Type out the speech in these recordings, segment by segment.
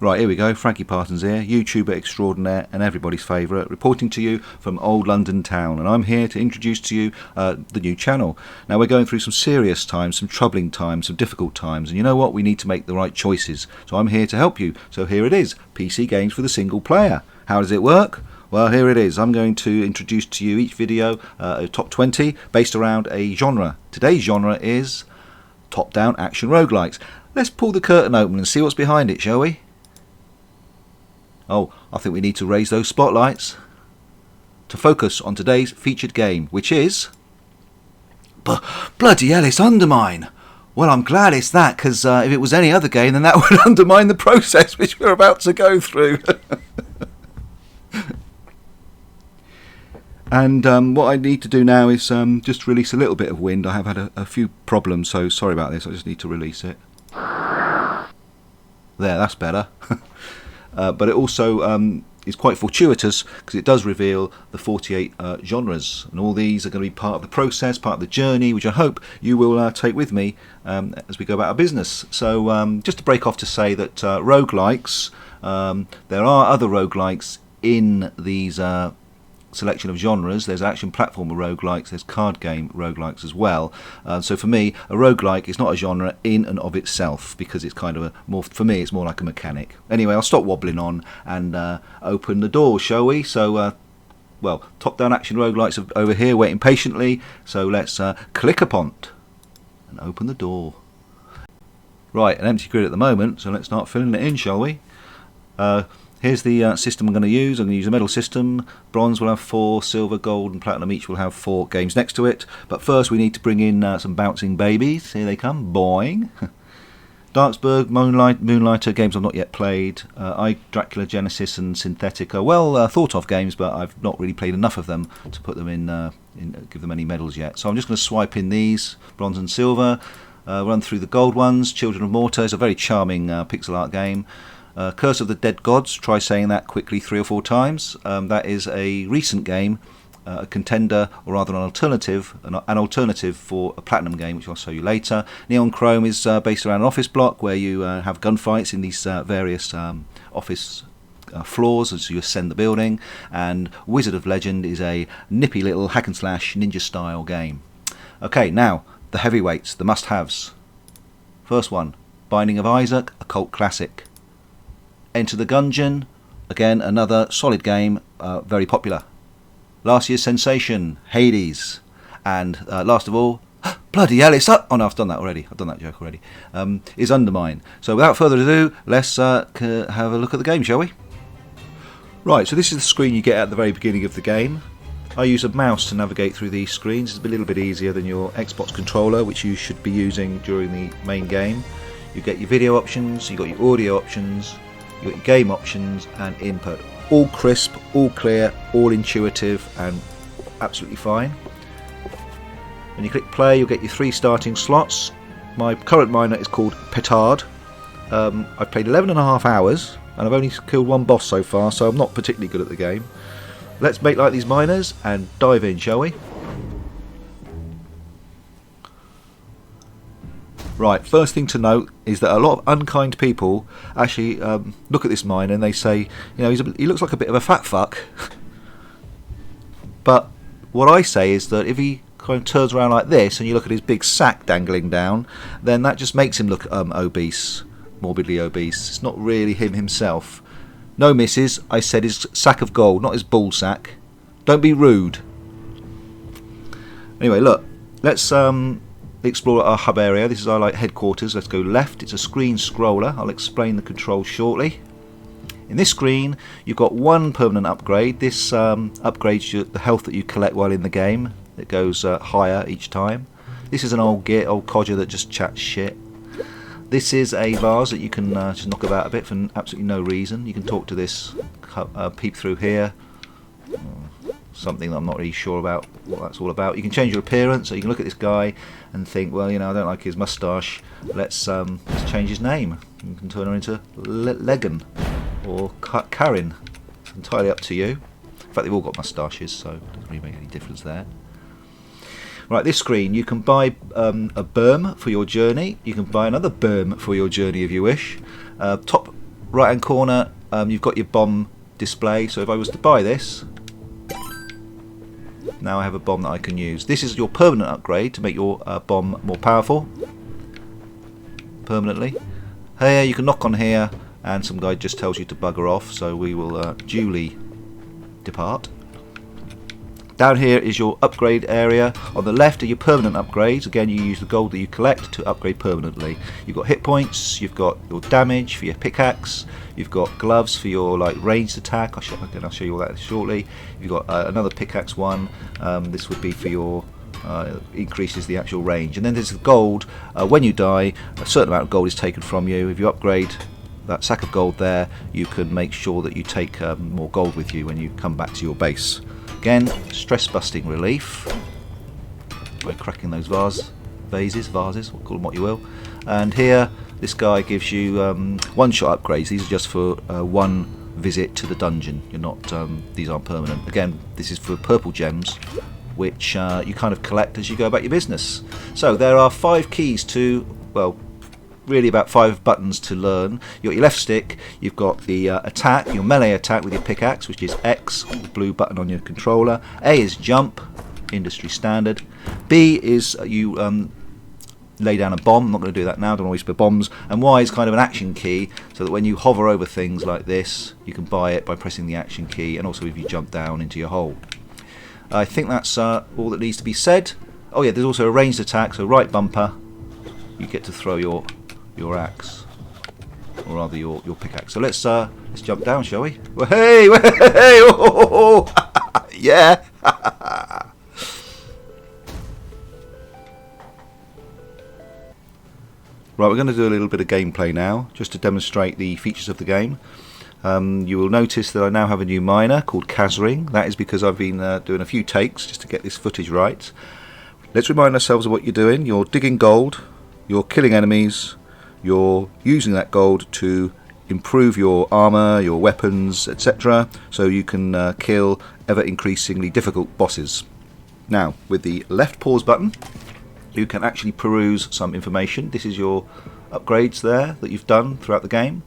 Right, here we go. Frankie Parsons here, YouTuber extraordinaire and everybody's favourite, reporting to you from old London town. And I'm here to introduce to you the new channel. Now, we're going through some serious times, some troubling times, some difficult times. And you know what? We need to make the right choices. So I'm here to help you. So here it is, PC games for the single player. How does it work? Well, here it is. I'm going to introduce to you each video a top 20 based around a genre. Today's genre is top-down action roguelikes. Let's pull the curtain open and see what's behind it, shall we? Oh, I think we need to raise those spotlights to focus on today's featured game, which is... Bloody hell, it's Undermine! Well, I'm glad it's that, because if it was any other game, then that would undermine the process which we're about to go through. And what I need to do now is just release a little bit of wind. I have had a few problems, so sorry about this. I just need to release it. There, that's better. But it also is quite fortuitous because it does reveal the 48 genres, and all these are going to be part of the process, part of the journey, which I hope you will take with me as we go about our business. So just to break off to say that roguelikes, there are other roguelikes in these selection of genres. There's action platformer roguelikes, there's card game roguelikes as well. So for me, a roguelike is not a genre in and of itself, because it's kind of for me, it's more like a mechanic. Anyway, I'll stop wobbling on and open the door, shall we? So, well, top-down action roguelikes are over here waiting patiently, so let's click upon it and open the door. Right, an empty grid at the moment, so let's start filling it in, shall we? Here's the system I'm going to use. I'm going to use a medal system. Bronze will have 4, silver, gold and platinum each will have 4 games next to it. But first we need to bring in some bouncing babies. Here they come. Boing. Darksburg, Moonlighter, games I've not yet played. I, Dracula, Genesis and Synthetic are well thought of games, but I've not really played enough of them to put them in, give them any medals yet. So I'm just going to swipe in these, bronze and silver. Run through the gold ones. Children of Morta is a very charming pixel art game. Curse of the Dead Gods, try saying that quickly 3 or 4 times. That is a recent game, a contender, or rather an alternative for a platinum game, which I'll show you later. Neon Chrome is based around an office block where you have gunfights in these various office floors as you ascend the building. And Wizard of Legend is a nippy little hack and slash ninja style game. Okay, now the heavyweights, the must-haves. First one, Binding of Isaac, a cult classic. Enter the Gungeon, again another solid game, very popular. Last year's sensation, Hades. And last of all, bloody hell, it's up! Oh no, I've done that already. I've done that joke already. Is Undermine. So without further ado, let's have a look at the game, shall we? Right, so this is the screen you get at the very beginning of the game. I use a mouse to navigate through these screens. It's a little bit easier than your Xbox controller, which you should be using during the main game. You get your video options, you got your audio options, you got your game options and input. All crisp, all clear, all intuitive and absolutely fine. When you click play, you'll get your 3 starting slots. My current miner is called Petard. I've played 11.5 hours and I've only killed 1 boss so far, so I'm not particularly good at the game. Let's make like these miners and dive in, shall we? Right, first thing to note is that a lot of unkind people actually look at this miner and they say, you know, he looks like a bit of a fat fuck. But what I say is that if he kind of turns around like this and you look at his big sack dangling down, then that just makes him look obese, morbidly obese. It's not really him himself. No, missus, I said his sack of gold, not his ball sack. Don't be rude. Anyway, look, let's explore our hub area. This is our headquarters. Let's go left. It's a screen scroller. I'll explain the controls shortly. In this screen, you've got 1 permanent upgrade. This upgrades the health that you collect while in the game. It goes higher each time. This is an old codger that just chats shit. This is a vase that you can just knock about a bit for absolutely no reason. You can talk to this, peep through here. Something that I'm not really sure about what that's all about. You can change your appearance, so you can look at this guy and think, well, you know, I don't like his moustache. Let's change his name. You can turn her into Legan or Karin. It's entirely up to you. In fact, they've all got moustaches, so it doesn't really make any difference there. Right, this screen, you can buy a berm for your journey. You can buy another berm for your journey if you wish. Top right hand corner, you've got your bomb display. So if I was to buy this, now I have a bomb that I can use. This is your permanent upgrade to make your bomb more powerful permanently. Here you can knock on here and some guy just tells you to bugger off, so we will duly depart. Down here is your upgrade area. On the left are your permanent upgrades. Again, you use the gold that you collect to upgrade permanently. You've got hit points, you've got your damage for your pickaxe, you've got gloves for your like ranged attack. I'll show you all that shortly. You've got another pickaxe one. This would be for your increases the actual range. And then there's the gold. When you die, a certain amount of gold is taken from you. If you upgrade that sack of gold there, you can make sure that you take more gold with you when you come back to your base. Again, stress busting relief by cracking those vases, we'll call them what you will. And here, this guy gives you one-shot upgrades. These are just for one visit to the dungeon. You're not; these aren't permanent. Again, this is for purple gems, which you kind of collect as you go about your business. So there are 5 keys to, well, really about 5 buttons to learn. You got your left stick, you've got the attack, your melee attack with your pickaxe, which is X, the blue button on your controller. A is jump, industry standard. B is you lay down a bomb. I'm not going to do that now, don't always spare bombs. And Y is kind of an action key, so that when you hover over things like this, you can buy it by pressing the action key, and also if you jump down into your hole. I think that's all that needs to be said. Oh yeah, there's also a ranged attack, so right bumper, you get to throw your axe, or rather your pickaxe. So let's jump down, shall we? Well, hey, oh, yeah. Right, we're going to do a little bit of gameplay now, just to demonstrate the features of the game. You will notice that I now have a new miner called Kazring. That is because I've been doing a few takes just to get this footage right. Let's remind ourselves of what you're doing. You're digging gold, you're killing enemies, you're using that gold to improve your armor, your weapons, etc. so you can kill ever increasingly difficult bosses. Now, with the left pause button, you can actually peruse some information. This is your upgrades there that you've done throughout the game.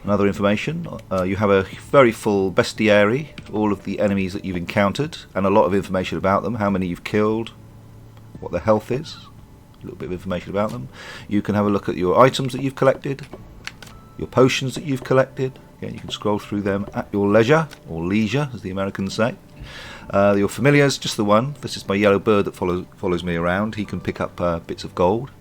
And other information. You have a very full bestiary, all of the enemies that you've encountered, and a lot of information about them, how many you've killed, what their health is, a little bit of information about them. You can have a look at your items that you've collected, your potions that you've collected. Again, you can scroll through them at your leisure, or leisure as the Americans say. Your familiars, just the one. This is my yellow bird that follows me around. He can pick up bits of gold,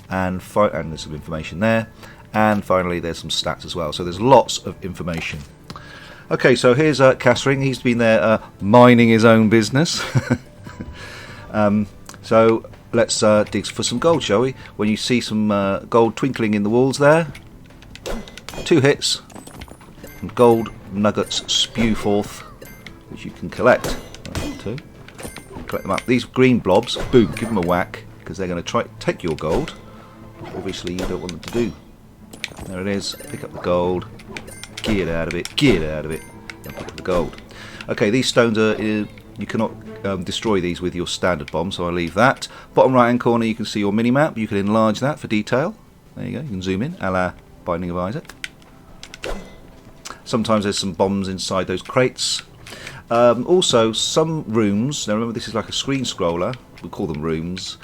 and there's some information there. And finally there's some stats as well, so there's lots of information. Okay, so here's Kazring. He's been there mining his own business. So let's dig for some gold, shall we? When you see some gold twinkling in the walls there, 2 hits and gold nuggets spew forth, which you can collect. 1, 2, collect them up. These green blobs, boom, give them a whack, because they're going to try to take your gold. Obviously you don't want them to do. There it is, pick up the gold, get out of it, and pick up the gold. Okay, these stones are, you cannot destroy these with your standard bomb, so I'll leave that. Bottom right hand corner you can see your mini-map. You can enlarge that for detail. There you go, you can zoom in, a la Binding of Isaac. Sometimes there's some bombs inside those crates. Also, some rooms, now remember this is like a screen scroller, we call them rooms.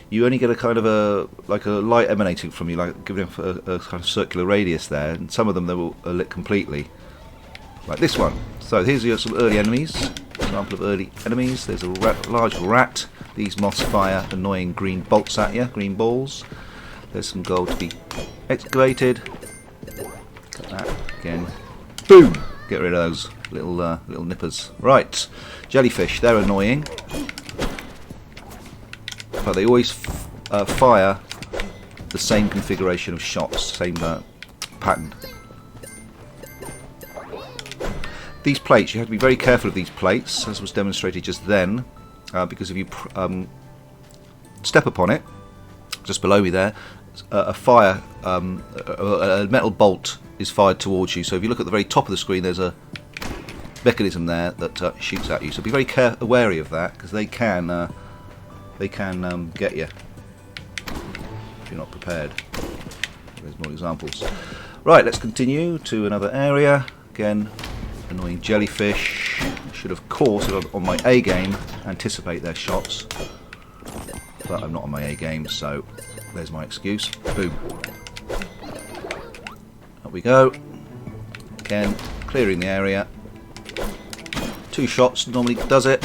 You only get a kind of a light emanating from you, like giving a kind of circular radius there, and some of them they will lit completely, like this one. So here's some early enemies. Example of early enemies. There's a large rat. These moths fire annoying green bolts at you, green balls. There's some gold to be excavated. Cut that again. Boom! Get rid of those little nippers. Right, jellyfish. They're annoying. But they always fire the same configuration of shots, same pattern. These plates, you have to be very careful of these plates, as was demonstrated just then, because if you step upon it, just below me there, a metal bolt is fired towards you. So if you look at the very top of the screen, there's a mechanism there that shoots at you. So be very wary of that, because they can get you if you're not prepared. there's more examples. Right, let's continue to another area. Again, annoying jellyfish. I should, of course, if I'm on my A game, anticipate their shots. But I'm not on my A game, so there's my excuse. Boom. Up we go. Again, clearing the area. 2 shots normally does it.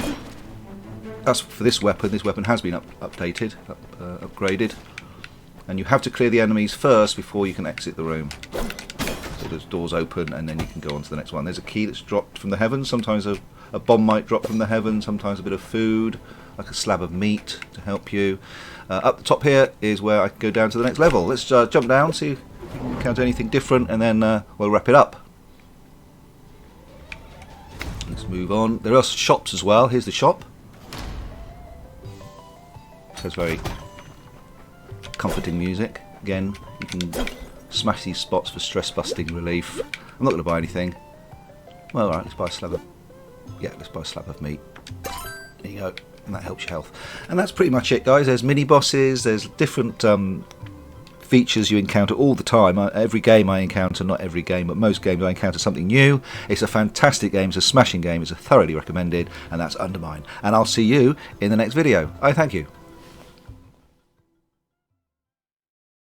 That's for this weapon. This weapon has been updated, upgraded. And you have to clear the enemies first before you can exit the room. So there's doors open and then you can go on to the next one. There's a key that's dropped from the heavens. Sometimes a bomb might drop from the heavens, sometimes a bit of food, like a slab of meat to help you. Up the top here is where I can go down to the next level. Let's jump down, see if we can encounter anything different, and then we'll wrap it up. Let's move on. There are shops as well. Here's the shop. So it's very comforting music. Again, you can smash these spots for stress busting relief. I'm not going to buy anything. Well, alright, let's buy a slab of... Yeah, let's buy a slab of meat. There you go. And that helps your health. And that's pretty much it, guys. There's mini bosses, there's different features you encounter all the time. Every game I encounter, not every game, but most games I encounter something new. It's a fantastic game, it's a smashing game, it's a thoroughly recommended, and that's Undermine. And I'll see you in the next video. I thank you.